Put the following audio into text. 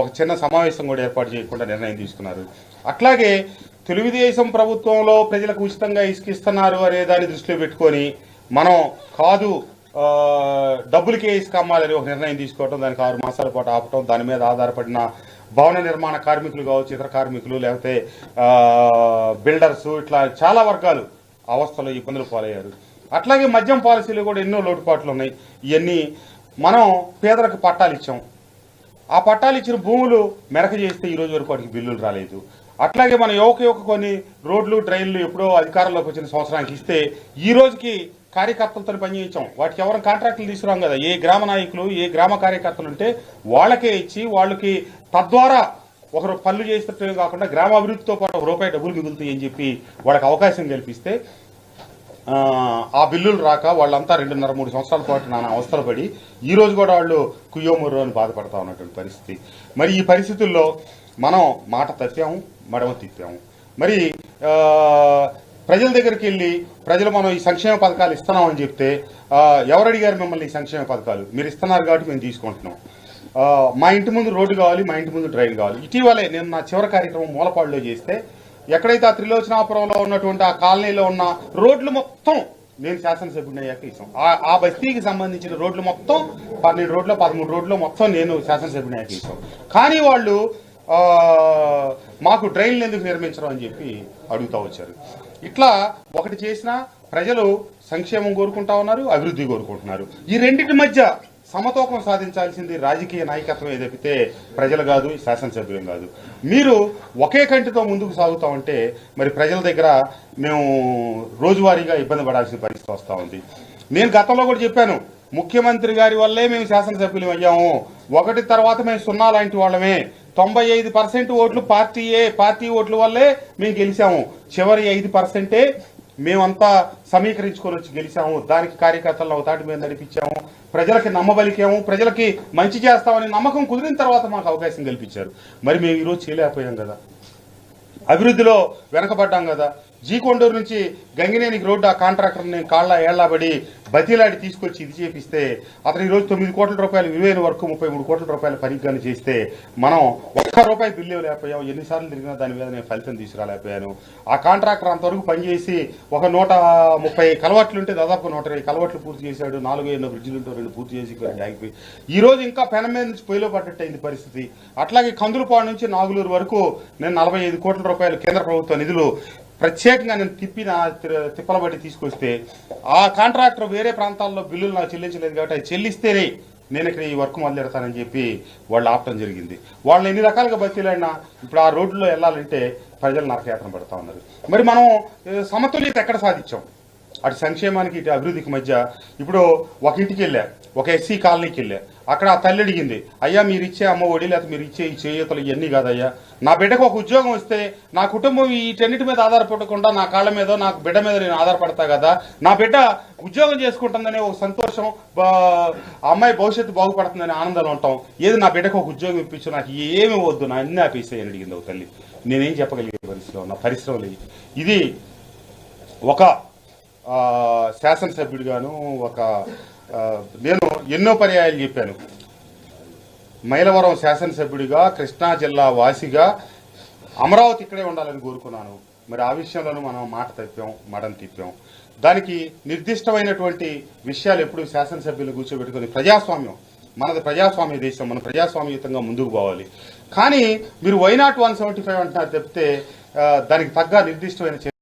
ఒక చిన్న సమావేశం కూడా ఏర్పాటు చేయకుండా నిర్ణయం తీసుకున్నారు. అట్లాగే తెలుగుదేశం ప్రభుత్వంలో ప్రజలకు ఉచితంగా ఇసుకిస్తున్నారు అనే దాన్ని దృష్టిలో పెట్టుకొని మనం కాదు డబ్బులకే ఇసుక అమ్మాలని ఒక నిర్ణయం తీసుకోవటం, దానికి 6 మాసాల పాటు ఆపటం, దాని మీద ఆధారపడిన భవన నిర్మాణ కార్మికులు కావచ్చు, ఇతర కార్మికులు, లేకపోతే బిల్డర్స్, ఇట్లా చాలా వర్గాలు అవస్థలు ఇబ్బందులు పాలయ్యారు. అట్లాగే మద్యం పాలసీలు కూడా ఎన్నో లోటుపాట్లు ఉన్నాయి. ఇవన్నీ మనం పేదలకు పట్టాలు ఇచ్చాం. ఆ పట్టాలు ఇచ్చిన భూములు మెరక చేస్తే ఈ రోజు వరకు వాటికి బిల్లులు రాలేదు. అట్లాగే మన యువక కొన్ని రోడ్లు డ్రైన్లు ఎప్పుడో అధికారంలోకి వచ్చిన సంవత్సరానికి ఇస్తే ఈ రోజుకి కార్యకర్తలతో పనిచేయించాం. వాటికి ఎవరైనా కాంట్రాక్టులు తీసుకురాం కదా. ఏ గ్రామ నాయకులు, ఏ గ్రామ కార్యకర్తలు ఉంటే వాళ్ళకే ఇచ్చి వాళ్ళకి తద్వారా ఒకరు పనులు చేసేటట్టు కాకుండా గ్రామ అభివృద్ధితో పాటు ₹1 డబ్బులు మిగులుతాయి అని చెప్పి వాళ్ళకి అవకాశం కల్పిస్తే ఆ బిల్లులు రాక వాళ్ళంతా 2.5-3 సంవత్సరాల పాటు నానా అవస్థలు పడి ఈ రోజు కూడా వాళ్ళు కుయ్యోముర్రు అని బాధపడతా ఉన్నటువంటి పరిస్థితి. మరి ఈ పరిస్థితుల్లో మనం మాట తప్పాము, మడమ తిప్పాము. మరి ప్రజల దగ్గరికి వెళ్ళి ప్రజలు మనం ఈ సంక్షేమ పథకాలు ఇస్తున్నామని చెప్తే ఎవరు అడిగారు మిమ్మల్ని ఈ సంక్షేమ పథకాలు? మీరు ఇస్తున్నారు కాబట్టి మేము తీసుకుంటున్నాం. మా ఇంటి ముందు రోడ్డు కావాలి, మా ఇంటి ముందు డ్రైన్ కావాలి. ఇటీవలే నేను నా చివరి కార్యక్రమం మూలపాడులో చేస్తే ఎక్కడైతే ఆ త్రిలోచనాపురంలో ఉన్నటువంటి ఆ కాలనీలో ఉన్న రోడ్లు మొత్తం నేను శాసనసభ్యుడిని అయ్యాక ఇచ్చాం. ఆ బస్తీకి సంబంధించిన రోడ్లు మొత్తం 12 రోడ్లు 13 రోడ్లు మొత్తం నేను శాసనసభ్యుడిని అయ్యాక ఇచ్చాం. కానీ వాళ్ళు మాకు డ్రైన్లు ఎందుకు నిర్మించడం అని చెప్పి అడుగుతూ వచ్చారు. ఇట్లా ఒకటి చేసినా ప్రజలు సంక్షేమం కోరుకుంటా ఉన్నారు, అభివృద్ధి కోరుకుంటున్నారు. ఈ రెండింటి మధ్య సమతూకం సాధించాల్సింది రాజకీయ నాయకత్వం తప్పితే ప్రజలు కాదు, శాసనసభ్యులం కాదు. మీరు ఒకే కంటితో ముందుకు సాగుతా ఉంటే మరి ప్రజల దగ్గర మేము రోజువారీగా ఇబ్బంది పడాల్సిన పరిస్థితి వస్తూ ఉంది. నేను గతంలో కూడా చెప్పాను, ముఖ్యమంత్రి గారి వల్లే మేము శాసనసభ్యులం అయ్యాము. ఒకటి తర్వాత మేము 0 లాంటి వాళ్ళమే. 95% ఓట్లు పార్టీ ఓట్ల వల్లే మేము గెలిచాము. చివరి 5%ఏ మేమంతా సమీకరించుకొని వచ్చి గెలిచాము. దానికి కార్యకర్తలను ఒకతాటి మీద నడిపించాము, ప్రజలకి నమ్మబలికాము, ప్రజలకి మంచి చేస్తామని నమ్మకం కుదిరిన తర్వాత మాకు అవకాశం కల్పించారు. మరి మేము ఈరోజు చేయలేకపోయాం కదా, అభివృద్ధిలో వెనకబడ్డాం కదా. జీకొండూరు నుంచి గంగినేనికి రోడ్డు ఆ కాంట్రాక్టర్ని కాళ్ళ ఏళ్లబడి బతిలాడి తీసుకొచ్చి ఇది చేపిస్తే అతను ఈరోజు ₹9 కోట్ల విలువైన వరకు ₹33 కోట్ల పనికి కానీ చేస్తే మనం ₹1 బిల్లు లేకపోయాం. ఎన్నిసార్లు తిరిగినా దాని మీద నేను ఫలితం తీసుకురాలేకపోయాను. ఆ కాంట్రాక్టర్ అంతవరకు పనిచేసి ఒక 130 కలవట్లు ఉంటే దాదాపు 120 కలవట్లు పూర్తి చేశాడు. 4 బ్రిడ్జిలు ఉంటే 2 పూర్తి చేసి ఆగిపోయి ఈ రోజు ఇంకా పెన మీద నుంచి పొయ్యిలో పడ్డట్టయింది పరిస్థితి. అట్లాగే కందులపాడు నుంచి నాగులూరు వరకు నేను ₹45 కోట్ల కేంద్ర ప్రభుత్వ నిధులు ప్రత్యేకంగా నేను తిప్పలబడి తీసుకొస్తే ఆ కాంట్రాక్టర్ వేరే ప్రాంతాల్లో బిల్లులు నాకు చెల్లించలేదు కాబట్టి అది చెల్లిస్తేనే నేను ఇక్కడ ఈ వర్క్ మొదలెడతానని చెప్పి వాళ్ళు ఆపటం జరిగింది. వాళ్ళు ఎన్ని రకాలుగా బతిలాడినా ఇప్పుడు ఆ రోడ్లో వెళ్ళాలంటే ప్రజలు నరకయాత్ర పడుతూ ఉన్నారు. మరి మనం సమతుల్యత ఎక్కడ సాధించాం? అటు సంక్షేమానికి ఇటు అభివృద్ధికి మధ్య. ఇప్పుడు ఒక ఇంటికి వెళ్ళా, ఒక ఎస్సీ కాలనీకి వెళ్ళా, అక్కడ ఆ తల్లి అడిగింది, అయ్యా మీరు ఇచ్చే అమ్మ ఒడి లేకపోతే మీరు ఇచ్చే ఈ చేయూతలు ఇవన్నీ కాదయ్యా, నా బిడ్డకు ఒక ఉద్యోగం వస్తే నా కుటుంబం వీటన్నిటి మీద ఆధారపడకుండా నా కాళ్ళ మీద నా బిడ్డ మీద నేను ఆధారపడతా కదా, నా బిడ్డ ఉద్యోగం చేసుకుంటుందనే ఒక సంతోషం, అమ్మాయి భవిష్యత్తు బాగుపడుతుందనే ఆనందంలో ఉంటాం. ఏది నా బిడ్డకు ఒక ఉద్యోగం ఇప్పించు, నాకు ఏమి వద్దు, నా అన్ని ఆపేసేయని అడిగింది ఒక తల్లి. నేనేం చెప్పగలిగే పరిస్థితిలో ఉన్నా పరిశ్రమలు. ఇది ఒక శాసనసభ్యుడిగాను నేను ఎన్నో పర్యాయాలు చెప్పాను. మైలవరం శాసనసభ్యుడిగా, కృష్ణా జిల్లా వాసిగా అమరావతి ఇక్కడే ఉండాలని కోరుకున్నాను. మరి ఆ విషయంలోనూ మనం మాట తప్పాం, మడం తిప్పాం. దానికి నిర్దిష్టమైనటువంటి విషయాలు ఎప్పుడు శాసనసభ్యులు కూర్చోబెట్టుకుని ప్రజాస్వామ్యం, మనది ప్రజాస్వామ్య దేశం, మనం ప్రజాస్వామ్యయుతంగా ముందుకు పోవాలి. కానీ మీరు వై నాట్ 175 అంటున్నారు తప్పితే దానికి తగ్గ నిర్దిష్టమైన